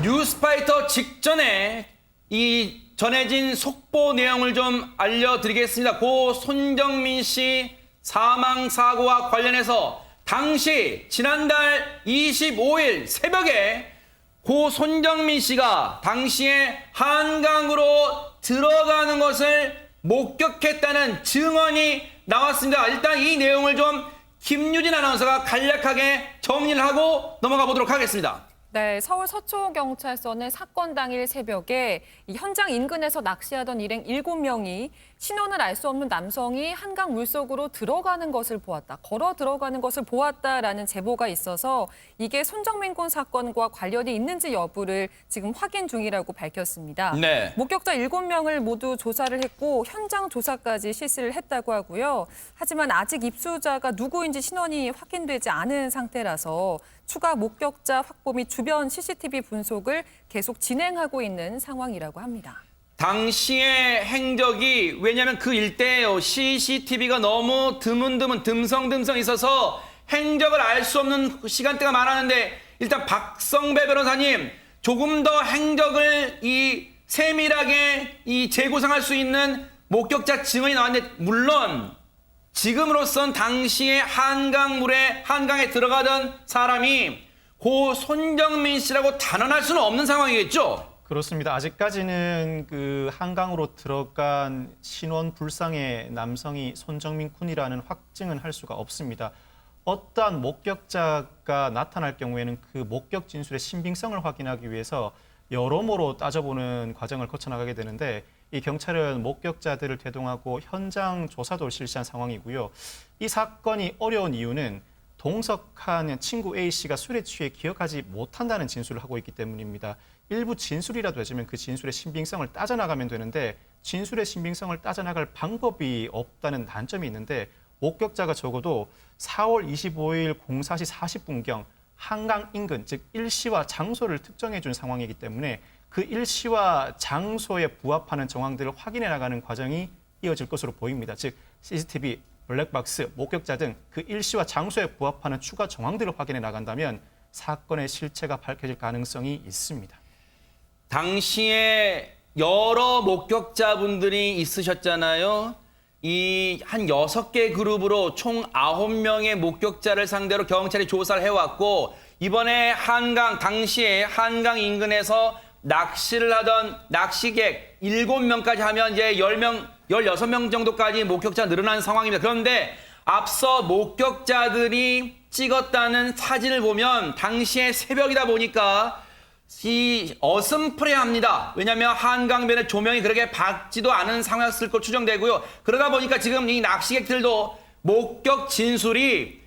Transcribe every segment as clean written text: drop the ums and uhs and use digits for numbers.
뉴스파이터 직전에 이 전해진 속보 내용을 좀 알려드리겠습니다. 고 손정민 씨 사망 사고와 관련해서 당시 지난달 25일 새벽에 고 손정민 씨가 당시에 한강으로 들어가는 것을 목격했다는 증언이 나왔습니다. 일단 이 내용을 좀 김유진 아나운서가 간략하게 정리를 하고 넘어가 보도록 하겠습니다. 네, 서울 서초경찰서는 사건 당일 새벽에 이 현장 인근에서 낚시하던 일행 7명이 신원을 알 수 없는 남성이 한강 물속으로 들어가는 것을 보았다, 걸어 들어가는 것을 보았다라는 제보가 있어서 이게 손정민 군 사건과 관련이 있는지 여부를 지금 확인 중이라고 밝혔습니다. 네. 목격자 7명을 모두 조사를 했고 현장 조사까지 실시를 했다고 하고요. 하지만 아직 입수자가 누구인지 신원이 확인되지 않은 상태라서 추가 목격자 확보 및 주변 CCTV 분석을 계속 진행하고 있는 상황이라고 합니다. 당시의 행적이 왜냐하면 그 일대에요. CCTV가 너무 드문드문 듬성듬성 있어서 행적을 알 수 없는 시간대가 많았는데 일단 박성배 변호사님 조금 더 행적을 세밀하게 재구성할 수 있는 목격자 증언이 나왔는데 물론 지금으로선 당시에 한강에 들어가던 사람이 고 손정민 씨라고 단언할 수는 없는 상황이겠죠? 그렇습니다. 아직까지는 그 한강으로 들어간 신원 불상의 남성이 손정민 군이라는 확증은 할 수가 없습니다. 어떠한 목격자가 나타날 경우에는 그 목격 진술의 신빙성을 확인하기 위해서 여러모로 따져보는 과정을 거쳐나가게 되는데 이 경찰은 목격자들을 대동하고 현장 조사도 실시한 상황이고요. 이 사건이 어려운 이유는 동석한 친구 A씨가 술에 취해 기억하지 못한다는 진술을 하고 있기 때문입니다. 일부 진술이라도 해주면 그 진술의 신빙성을 따져나가면 되는데 진술의 신빙성을 따져나갈 방법이 없다는 단점이 있는데 목격자가 적어도 4월 25일 04시 40분경 한강 인근, 즉 일시와 장소를 특정해 준 상황이기 때문에 그 일시와 장소에 부합하는 정황들을 확인해 나가는 과정이 이어질 것으로 보입니다. 즉 CCTV, 블랙박스, 목격자 등 그 일시와 장소에 부합하는 추가 정황들을 확인해 나간다면 사건의 실체가 밝혀질 가능성이 있습니다. 당시에 여러 목격자분들이 있으셨잖아요. 이 한 6개 그룹으로 총 9명의 목격자를 상대로 경찰이 조사를 해왔고 이번에 당시에 한강 인근에서 낚시를 하던 낚시객 7명까지 하면 이제 10명, 16명 정도까지 목격자가 늘어난 상황입니다. 그런데 앞서 목격자들이 찍었다는 사진을 보면 당시에 새벽이다 보니까 어슴푸레합니다. 왜냐하면 한강변에 조명이 그렇게 밝지도 않은 상황이었을 것 추정되고요. 그러다 보니까 지금 이 낚시객들도 목격 진술이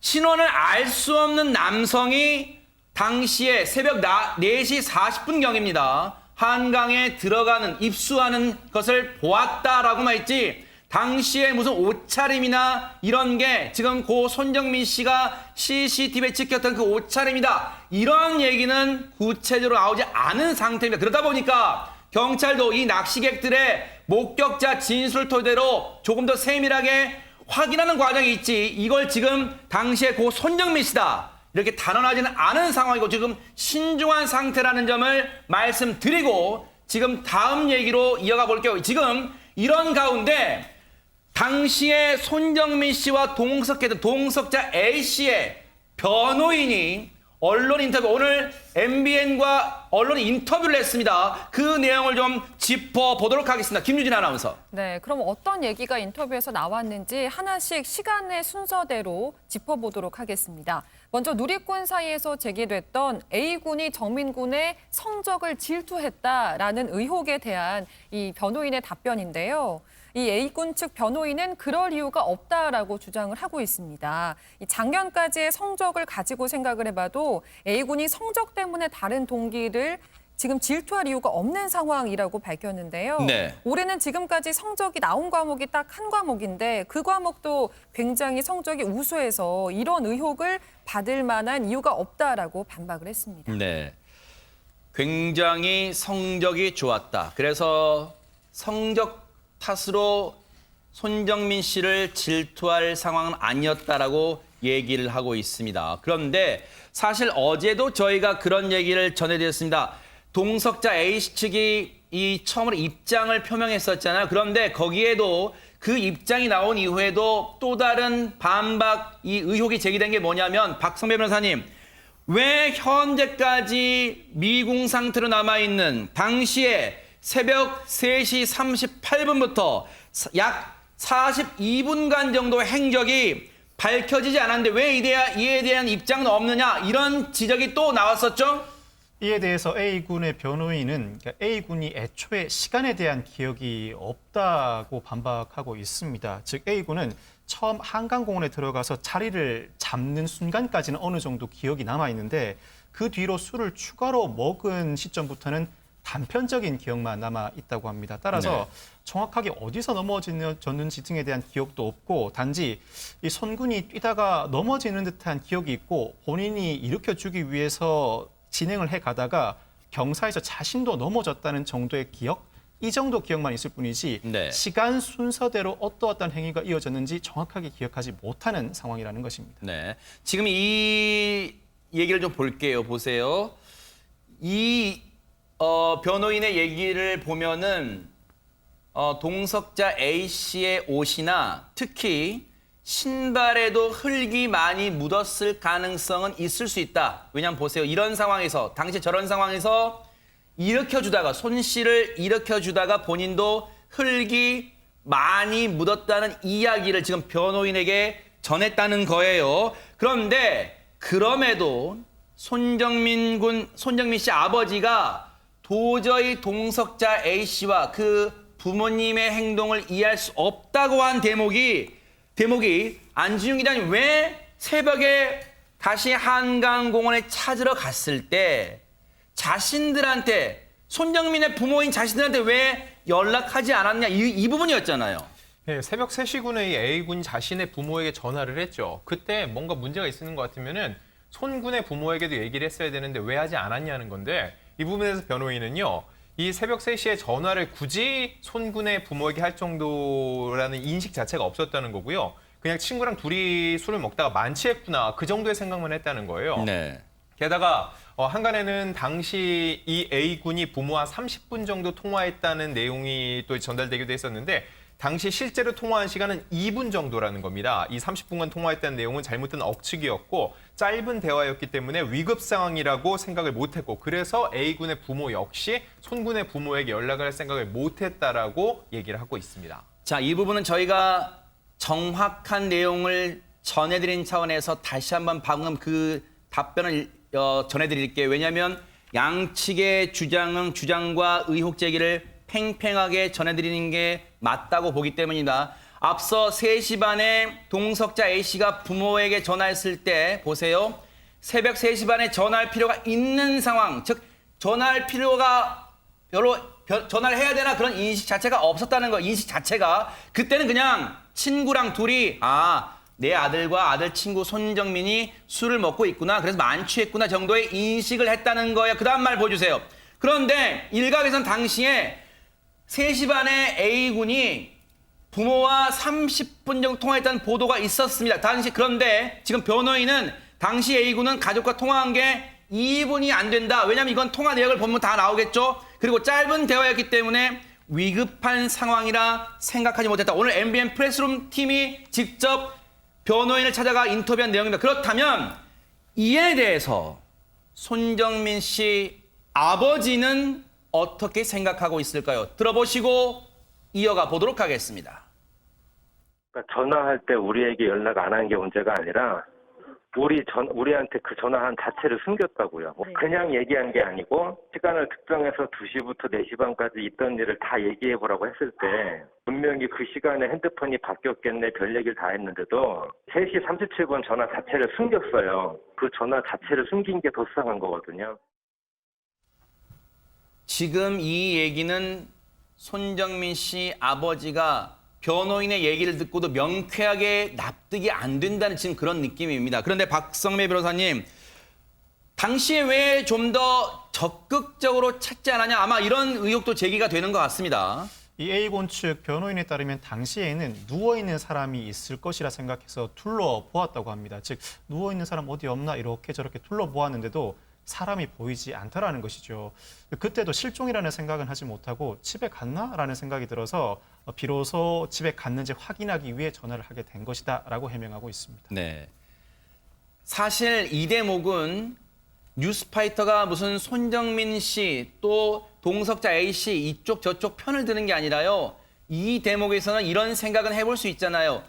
신원을 알 수 없는 남성이 당시에 새벽 4시 40분경입니다. 한강에 입수하는 것을 보았다라고만 했지 당시에 무슨 옷차림이나 이런 게 지금 고 손정민 씨가 CCTV에 찍혔던 그 옷차림이다. 이런 얘기는 구체적으로 나오지 않은 상태입니다. 그러다 보니까 경찰도 이 낚시객들의 목격자 진술 토대로 조금 더 세밀하게 확인하는 과정이 있지 이걸 지금 당시에 고 손정민 씨다. 이렇게 단언하지는 않은 상황이고 지금 신중한 상태라는 점을 말씀드리고 지금 다음 얘기로 이어가 볼게요. 지금 이런 가운데 당시에 손정민 씨와 동석했던 동석자 A씨의 변호인이 언론 인터뷰, 오늘 MBN과 언론이 인터뷰를 했습니다. 그 내용을 좀 짚어보도록 하겠습니다. 김유진 아나운서. 네, 그럼 어떤 얘기가 인터뷰에서 나왔는지 하나씩 시간의 순서대로 짚어보도록 하겠습니다. 먼저 누리꾼 사이에서 제기됐던 A군이 정민군의 성적을 질투했다라는 의혹에 대한 이 변호인의 답변인데요. 이 A군 측 변호인은 그럴 이유가 없다라고 주장을 하고 있습니다. 작년까지의 성적을 가지고 생각을 해봐도 A군이 성적 때문에 다른 동기를 지금 질투할 이유가 없는 상황이라고 밝혔는데요. 네. 올해는 지금까지 성적이 나온 과목이 딱 한 과목인데 그 과목도 굉장히 성적이 우수해서 이런 의혹을 받을 만한 이유가 없다라고 반박을 했습니다. 네. 굉장히 성적이 좋았다. 그래서 성적 탓으로 손정민 씨를 질투할 상황은 아니었다라고 얘기를 하고 있습니다. 그런데 사실 어제도 저희가 그런 얘기를 전해드렸습니다. 동석자 A씨 측이 이 처음으로 입장을 표명했었잖아요. 그런데 거기에도 그 입장이 나온 이후에도 또 다른 반박, 이 의혹이 제기된 게 뭐냐면 박성배 변호사님, 왜 현재까지 미궁 상태로 남아있는 당시에 새벽 3시 38분부터 약 42분간 정도의 행적이 밝혀지지 않았는데 왜 이에 대한 입장은 없느냐, 이런 지적이 또 나왔었죠? 이에 대해서 A군의 변호인은 A군이 애초에 시간에 대한 기억이 없다고 반박하고 있습니다. 즉 A군은 처음 한강공원에 들어가서 자리를 잡는 순간까지는 어느 정도 기억이 남아있는데 그 뒤로 술을 추가로 먹은 시점부터는 단편적인 기억만 남아있다고 합니다. 따라서 정확하게 어디서 넘어졌는지 등에 대한 기억도 없고 단지 이 손군이 뛰다가 넘어지는 듯한 기억이 있고 본인이 일으켜주기 위해서 진행을 해가다가 경사에서 자신도 넘어졌다는 정도의 기억? 이 정도 기억만 있을 뿐이지 네. 시간 순서대로 어떠한 행위가 이어졌는지 정확하게 기억하지 못하는 상황이라는 것입니다. 네. 지금 이 얘기를 좀 볼게요. 보세요. 이 변호인의 얘기를 보면은 동석자 A씨의 옷이나 특히 신발에도 흙이 많이 묻었을 가능성은 있을 수 있다. 왜냐하면 보세요. 이런 상황에서, 당시 저런 상황에서 일으켜주다가, 손 씨를 일으켜주다가 본인도 흙이 많이 묻었다는 이야기를 지금 변호인에게 전했다는 거예요. 그런데 그럼에도 손정민 씨 아버지가 도저히 동석자 A씨와 그 부모님의 행동을 이해할 수 없다고 한 대목이 안진용 기자님, 왜 새벽에 다시 한강공원에 찾으러 갔을 때 자신들한테, 손정민의 부모인 자신들한테 왜 연락하지 않았냐, 이 부분이었잖아요. 네, 새벽 3시군에 이 A군이 자신의 부모에게 전화를 했죠. 그때 뭔가 문제가 있는 것 같으면은 손군의 부모에게도 얘기를 했어야 되는데 왜 하지 않았냐는 건데, 이 부분에서 변호인은요, 이 새벽 3시에 전화를 굳이 손군의 부모에게 할 정도라는 인식 자체가 없었다는 거고요. 그냥 친구랑 둘이 술을 먹다가 만취했구나, 그 정도의 생각만 했다는 거예요. 네. 게다가 한간에는 당시 이 A군이 부모와 30분 정도 통화했다는 내용이 또 전달되기도 했었는데 당시 실제로 통화한 시간은 2분 정도라는 겁니다. 이 30분간 통화했다는 내용은 잘못된 억측이었고 짧은 대화였기 때문에 위급 상황이라고 생각을 못했고, 그래서 A군의 부모 역시 손군의 부모에게 연락을 할 생각을 못했다라고 얘기를 하고 있습니다. 자, 이 부분은 저희가 정확한 내용을 전해드린 차원에서 다시 한번 방금 그 답변을 전해드릴게요. 왜냐하면 양측의 주장과 의혹 제기를 팽팽하게 전해드리는 게 맞다고 보기 때문이다. 앞서 3시 반에 동석자 A씨가 부모에게 전화했을 때 보세요. 새벽 3시 반에 전화할 필요가 있는 상황, 즉 전화할 필요가 별로 전화를 해야 되나 그런 인식 자체가 없었다는 거. 인식 자체가 그때는 그냥 친구랑 둘이 내 아들과 아들 친구 손정민이 술을 먹고 있구나, 그래서 만취했구나 정도의 인식을 했다는 거예요. 그 다음 말 보여주세요. 그런데 일각에선 당시에 3시 반에 A군이 부모와 30분 정도 통화했다는 보도가 있었습니다. 그런데 지금 변호인은 당시 A군은 가족과 통화한 게 2분이 안 된다. 왜냐하면 이건 통화 내역을 보면 다 나오겠죠. 그리고 짧은 대화였기 때문에 위급한 상황이라 생각하지 못했다. 오늘 MBN 프레스룸 팀이 직접 변호인을 찾아가 인터뷰한 내용입니다. 그렇다면 이에 대해서 손정민 씨 아버지는 어떻게 생각하고 있을까요? 들어보시고 이어가 보도록 하겠습니다. 그러니까 전화할 때 우리에게 연락 안 한 게 문제가 아니라 우리한테 그 전화한 자체를 숨겼다고요. 그냥 얘기한 게 아니고 시간을 특정해서 2시부터 4시 반까지 있던 일을 다 얘기해보라고 했을 때 분명히 그 시간에 핸드폰이 바뀌었겠네, 별 얘기를 다 했는데도 3시 37분 전화 자체를 숨겼어요. 그 전화 자체를 숨긴 게 더 수상한 거거든요. 지금 이 얘기는 손정민 씨 아버지가 변호인의 얘기를 듣고도 명쾌하게 납득이 안 된다는 지금 그런 느낌입니다. 그런데 박성매 변호사님, 당시에 왜 좀 더 적극적으로 찾지 않았냐, 아마 이런 의혹도 제기가 되는 것 같습니다. 이 A군 측 변호인에 따르면 당시에는 누워있는 사람이 있을 것이라 생각해서 둘러보았다고 합니다. 즉 누워있는 사람 어디 없나 이렇게 저렇게 둘러보았는데도 사람이 보이지 않더라는 것이죠. 그때도 실종이라는 생각은 하지 못하고 집에 갔나라는 생각이 들어서 비로소 집에 갔는지 확인하기 위해 전화를 하게 된 것이다라고 해명하고 있습니다. 네. 사실 이 대목은 뉴스파이터가 무슨 손정민 씨 또 동석자 A 씨 이쪽 저쪽 편을 드는 게 아니라요. 이 대목에서는 이런 생각은 해볼 수 있잖아요.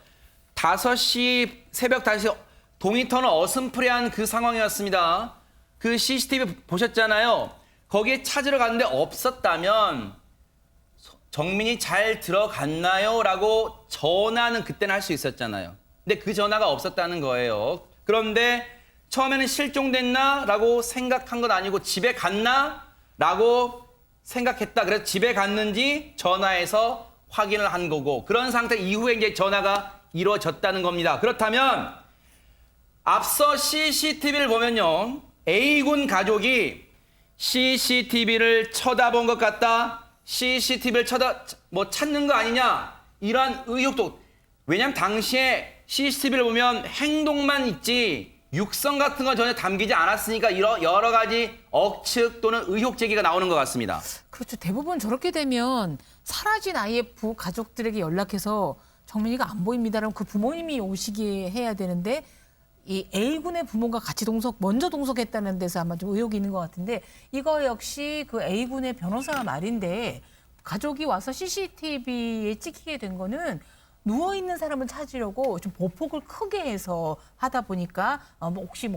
5시 새벽 5시 동이터는 어슴푸레한 그 상황이었습니다. 그 CCTV 보셨잖아요. 거기에 찾으러 갔는데 없었다면 정민이 잘 들어갔나요? 라고 전화는 그때는 할 수 있었잖아요. 근데 그 전화가 없었다는 거예요. 그런데 처음에는 실종됐나? 라고 생각한 건 아니고 집에 갔나? 라고 생각했다. 그래서 집에 갔는지 전화해서 확인을 한 거고 그런 상태 이후에 이제 전화가 이루어졌다는 겁니다. 그렇다면 앞서 CCTV를 보면요. A군 가족이 CCTV를 쳐다본 것 같다. CCTV를 찾는 거 아니냐. 이러한 의혹도. 왜냐하면 당시에 CCTV를 보면 행동만 있지 육성 같은 건 전혀 담기지 않았으니까 여러 가지 억측 또는 의혹 제기가 나오는 것 같습니다. 그렇죠. 대부분 저렇게 되면 사라진 아이의 가족들에게 연락해서 정민이가 안 보입니다라면 그 부모님이 오시게 해야 되는데 이 A군의 부모가 같이 먼저 동석했다는 데서 아마 좀 의혹이 있는 것 같은데 이거 역시 그 A군의 변호사 말인데 가족이 와서 CCTV에 찍히게 된 거는 누워있는 사람을 찾으려고 좀 보폭을 크게 해서 하다 보니까 혹시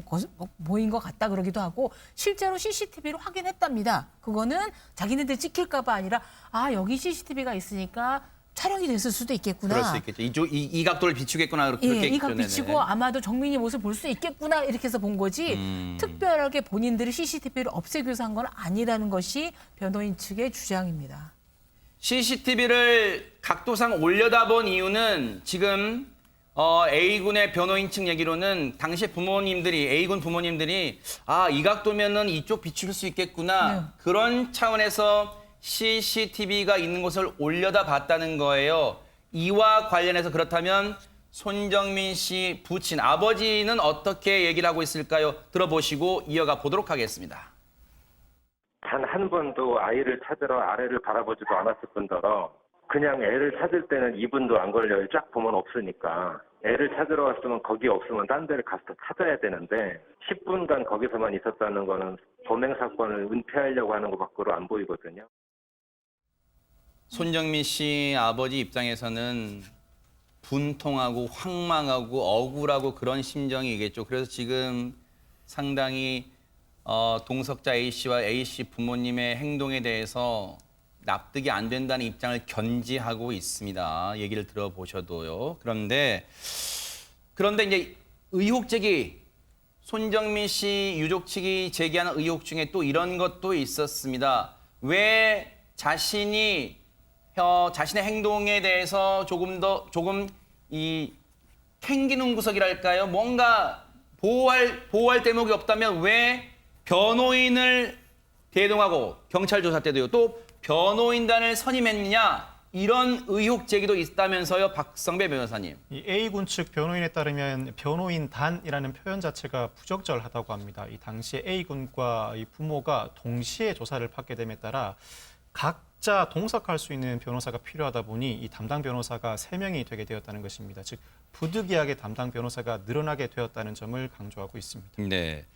보인 것 같다 그러기도 하고 실제로 CCTV를 확인했답니다. 그거는 자기네들 찍힐까 봐 아니라 여기 CCTV가 있으니까 촬영이 됐을 수도 있겠구나. 그럴 수 있겠죠. 이 각도를 비추겠구나. 그렇게 이 각 네네. 비치고 아마도 정민이 모습을 볼 수 있겠구나 이렇게 해서 본 거지 특별하게 본인들이 CCTV를 없애기 위해서 한 건 아니라는 것이 변호인 측의 주장입니다. CCTV를 각도상 올려다본 이유는 지금 A군의 변호인 측 얘기로는 당시 A군 부모님들이 이 각도면은 이쪽 비출 수 있겠구나. 그런 차원에서 CCTV가 있는 곳을 올려다 봤다는 거예요. 이와 관련해서 그렇다면 손정민 씨 부친 아버지는 어떻게 얘기를 하고 있을까요? 들어보시고 이어가 보도록 하겠습니다. 단 한 번도 아이를 찾으러 아래를 바라보지도 않았을 뿐더러 그냥 애를 찾을 때는 2분도 안 걸려요. 쫙 보면 없으니까. 애를 찾으러 왔으면 거기 없으면 딴 데를 가서 찾아야 되는데 10분간 거기서만 있었다는 거는 범행 사건을 은폐하려고 하는 것 밖으로 안 보이거든요. 손정민 씨 아버지 입장에서는 분통하고 황망하고 억울하고 그런 심정이겠죠. 그래서 지금 상당히 동석자 A씨와 A씨 부모님의 행동에 대해서 납득이 안 된다는 입장을 견지하고 있습니다. 얘기를 들어보셔도요. 그런데 이제 의혹 제기, 손정민 씨 유족 측이 제기하는 의혹 중에 또 이런 것도 있었습니다. 왜 자신의 행동에 대해서 조금 캥기는 구석이랄까요? 뭔가 보호할 대목이 없다면 왜 변호인을 대동하고 경찰 조사 때도요. 또 변호인단을 선임했느냐 이런 의혹 제기도 있다면서요. 박성배 변호사님. 이 A군 측 변호인에 따르면 변호인단이라는 표현 자체가 부적절하다고 합니다. 이 당시에 A군과 이 부모가 동시에 조사를 받게 됨에 따라 각자 동석할 수 있는 변호사가 필요하다 보니 이 담당 변호사가 3명이 되게 되었다는 것입니다. 즉 부득이하게 담당 변호사가 늘어나게 되었다는 점을 강조하고 있습니다. 네.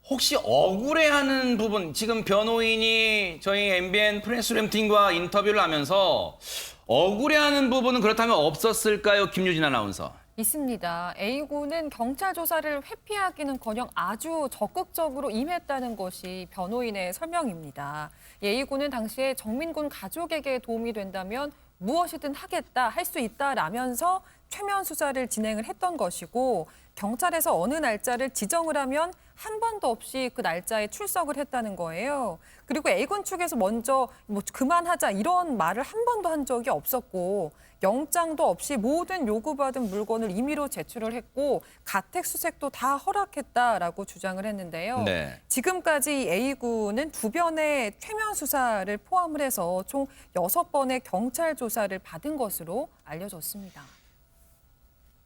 혹시 억울해하는 부분, 지금 변호인이 저희 MBN 프레스룸 팀과 인터뷰를 하면서 억울해하는 부분은 그렇다면 없었을까요? 김유진 아나운서. 있습니다. A군은 경찰 조사를 회피하기는커녕 아주 적극적으로 임했다는 것이 변호인의 설명입니다. A군은 당시에 정민군 가족에게 도움이 된다면 무엇이든 하겠다, 할 수 있다라면서 최면 수사를 진행을 했던 것이고 경찰에서 어느 날짜를 지정을 하면 한 번도 없이 그 날짜에 출석을 했다는 거예요. 그리고 A군 측에서 먼저 그만하자 이런 말을 한 번도 한 적이 없었고 영장도 없이 모든 요구받은 물건을 임의로 제출을 했고 가택 수색도 다 허락했다라고 주장을 했는데요. 네. 지금까지 A군은 2번의 최면 수사를 포함을 해서 총 6번의 경찰 조사를 받은 것으로 알려졌습니다.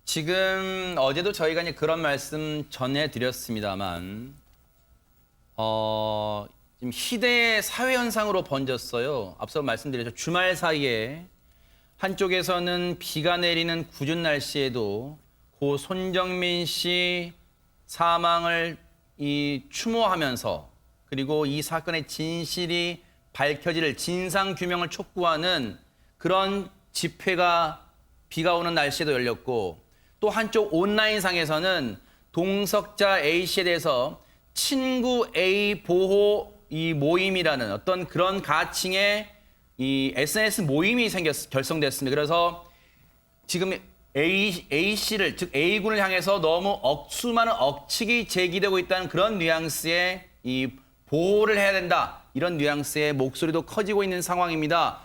지금 어제도 저희가 이제 그런 말씀 전해드렸습니다만 지금 희대의 사회 현상으로 번졌어요. 앞서 말씀드렸죠. 주말 사이에 한쪽에서는 비가 내리는 궂은 날씨에도 고 손정민 씨 사망을 추모하면서 그리고 이 사건의 진실이 밝혀질 진상 규명을 촉구하는 그런 집회가 비가 오는 날씨에도 열렸고 또 한쪽 온라인상에서는 동석자 A씨에 대해서 친구 A 보호 이 모임이라는 어떤 그런 가칭의 이 SNS 모임이 결성됐습니다. 그래서 지금 A씨를 즉 A군을 향해서 너무 수많은 억측이 제기되고 있다는 그런 뉘앙스의 이 보호를 해야 된다. 이런 뉘앙스의 목소리도 커지고 있는 상황입니다.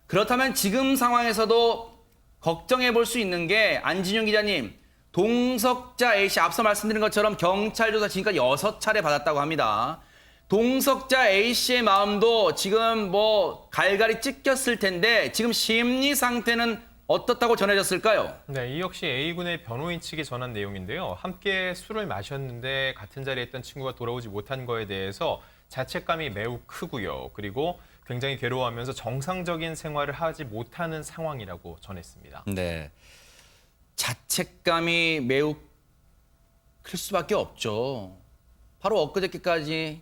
그렇다면 지금 상황에서도 걱정해 볼 수 있는 게 안진용 기자님, 동석자 A씨 앞서 말씀드린 것처럼 경찰 조사 지금까지 6차례 받았다고 합니다. 동석자 A씨의 마음도 지금 뭐 갈갈이 찢겼을 텐데 지금 심리 상태는 어떻다고 전해졌을까요? 네, 이 역시 A군의 변호인 측이 전한 내용인데요. 함께 술을 마셨는데 같은 자리에 있던 친구가 돌아오지 못한 거에 대해서 자책감이 매우 크고요. 그리고 굉장히 괴로워하면서 정상적인 생활을 하지 못하는 상황이라고 전했습니다. 네. 자책감이 매우 클 수밖에 없죠. 바로 엊그저께까지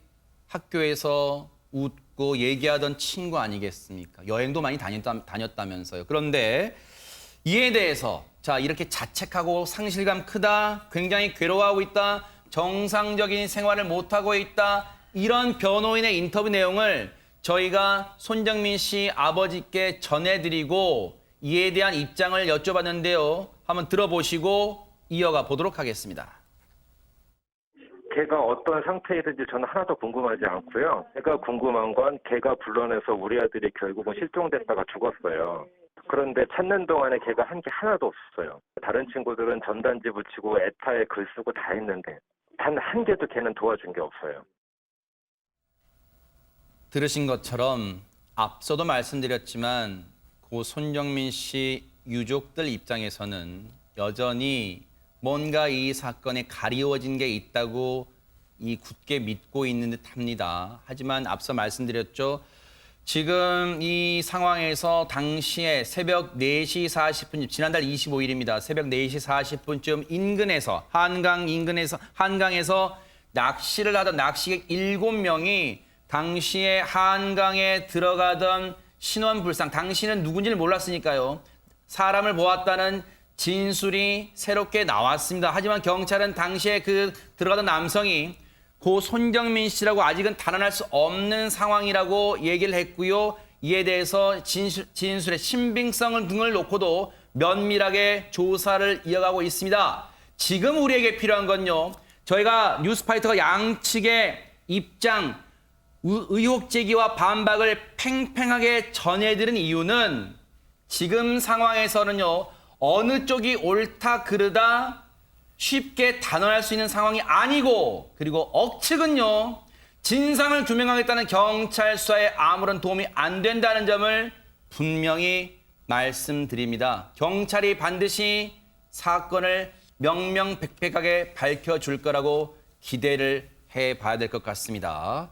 학교에서 웃고 얘기하던 친구 아니겠습니까? 여행도 많이 다녔다면서요. 그런데 이에 대해서 자 이렇게 자책하고 상실감 크다, 굉장히 괴로워하고 있다, 정상적인 생활을 못하고 있다, 이런 변호인의 인터뷰 내용을 저희가 손정민 씨 아버지께 전해드리고 이에 대한 입장을 여쭤봤는데요. 한번 들어보시고 이어가 보도록 하겠습니다. 걔가 어떤 상태이든지 저는 하나도 궁금하지 않고요. 제가 궁금한 건 걔가 불러내서 우리 아들이 결국은 실종됐다가 죽었어요. 그런데 찾는 동안에 걔가 한 게 하나도 없어요. 다른 친구들은 전단지 붙이고 에타에 글 쓰고 다 했는데 단 한 개도 걔는 도와준 게 없어요. 들으신 것처럼 앞서도 말씀드렸지만 고 손정민 씨 유족들 입장에서는 여전히 뭔가 이 사건에 가리워진 게 있다고 굳게 믿고 있는 듯합니다. 하지만 앞서 말씀드렸죠. 지금 이 상황에서 당시에 새벽 4시 40분, 지난달 25일입니다. 새벽 4시 40분쯤 인근에서 한강에서 낚시를 하던 낚시객 7명이 당시에 한강에 들어가던 신원불상, 당시는 누군지를 몰랐으니까요. 사람을 보았다는 진술이 새롭게 나왔습니다. 하지만 경찰은 당시에 들어가던 남성이 고 손정민 씨라고 아직은 단언할 수 없는 상황이라고 얘기를 했고요. 이에 대해서 진술의 신빙성을 등을 놓고도 면밀하게 조사를 이어가고 있습니다. 지금 우리에게 필요한 건요. 저희가 뉴스파이터가 양측의 입장, 의혹 제기와 반박을 팽팽하게 전해드린 이유는 지금 상황에서는요. 어느 쪽이 옳다 그르다 쉽게 단언할 수 있는 상황이 아니고 그리고 억측은요. 진상을 규명하겠다는 경찰 수사에 아무런 도움이 안 된다는 점을 분명히 말씀드립니다. 경찰이 반드시 사건을 명명백백하게 밝혀줄 거라고 기대를 해봐야 될 것 같습니다.